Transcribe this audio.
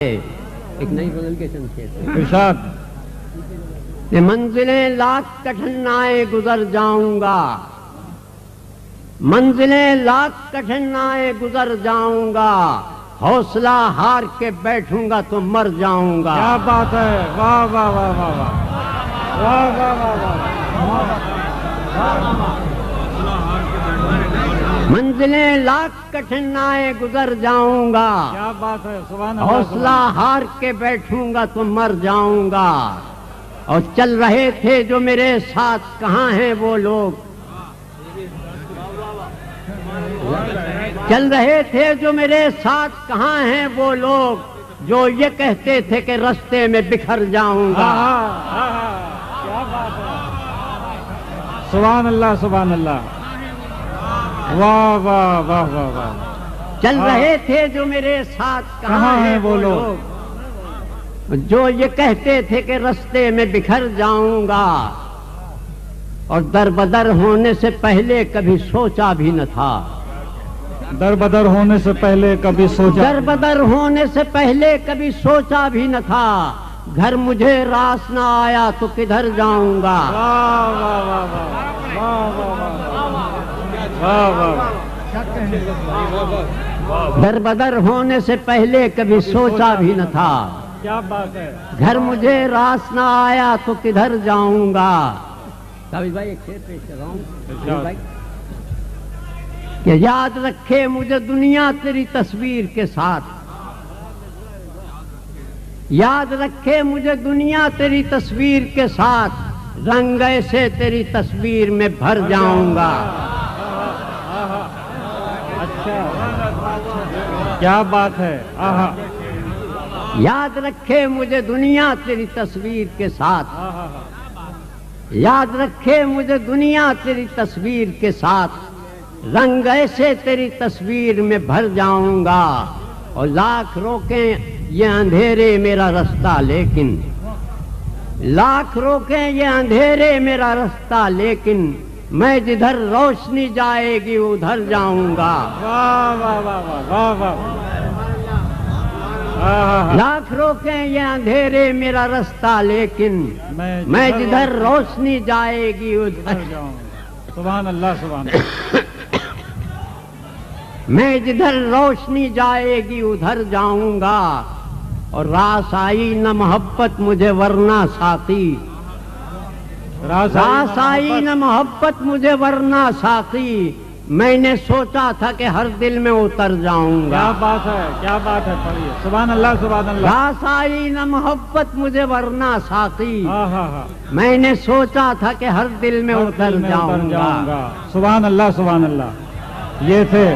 ایک نئی غزل کے چند شعر ارشاد کہ منزلیں لاکھ کٹھنائیں گزر جاؤں گا، منزلیں لاکھ کٹھنائیں گزر جاؤں گا، حوصلہ ہار کے بیٹھوں گا تو مر جاؤں گا۔ کیا بات ہے، واہ واہ واہ واہ واہ واہ واہ واہ واہ۔ منزلیں لاکھ کٹھنائیں گزر جاؤں گا، کیا بات ہے، سبحان اللہ۔ حوصلہ ہار کے بیٹھوں گا تو مر جاؤں گا۔ اور چل رہے تھے جو میرے ساتھ، کہاں ہیں وہ لوگ؟ چل رہے تھے جو میرے ساتھ، کہاں ہیں وہ لوگ جو یہ کہتے تھے کہ رستے میں بکھر جاؤں گا؟ کیا بات ہے، سبحان اللہ سبحان اللہ، واہ واہ واہ واہ واہ۔ چل رہے تھے جو میرے ساتھ، کہاں ہیں وہ لوگ جو یہ کہتے تھے کہ رستے میں بکھر جاؤں گا؟ اور در بدر ہونے سے پہلے کبھی سوچا بھی نہ تھا، در بدر ہونے سے پہلے کبھی سوچا، در بدر ہونے سے پہلے کبھی سوچا بھی نہ تھا، گھر مجھے راس نہ آیا تو کدھر جاؤں گا؟ واہ واہ واہ واہ واہ واہ واہ۔ در بدر ہونے سے پہلے کبھی سوچا بھی نہ تھا، کیا بات ہے، گھر مجھے راس نہ آیا تو کدھر جاؤں گا؟ کبھی بھائی ایک شعر پیش کر رہا ہوں کہ یاد رکھے مجھے دنیا تیری تصویر کے ساتھ، یاد رکھے مجھے دنیا تیری تصویر کے ساتھ، رنگ ایسے تیری تصویر میں بھر جاؤں گا۔ اچھا کیا بات ہے، آہا۔ یاد رکھے مجھے دنیا تیری تصویر کے ساتھ، یاد رکھے مجھے دنیا تیری تصویر کے ساتھ، رنگ ایسے تیری تصویر میں بھر جاؤں گا۔ اور لاکھ روکیں یہ اندھیرے میرا رستہ لیکن، لاکھ روکیں یہ اندھیرے میرا رستہ لیکن، میں جدھر روشنی جائے گی ادھر جاؤں گا۔ واہ واہ واہ واہ واہ واہ۔ لاکھ روکیں یہ اندھیرے میرا رستہ لیکن، میں جدھر روشنی جائے گی ادھر جاؤں۔ سبحان اللہ سبحان اللہ۔ میں جدھر روشنی جائے گی ادھر جاؤں گا۔ اور راس آئی نہ محبت مجھے ورنہ ساقی، راس آئی نہ محبت مجھے ورنہ ساقی، میں نے سوچا تھا کہ ہر دل میں اتر جاؤں گا۔ کیا بات ہے، کیا بات ہے، پڑھیے سبحان اللہ سبحان اللہ۔ راس آئی نہ محبت مجھے ورنہ ساقی، ہاں، میں نے سوچا تھا کہ ہر دل میں اتر جاؤں گا۔ سبحان اللہ سبحان اللہ۔ یہ تھے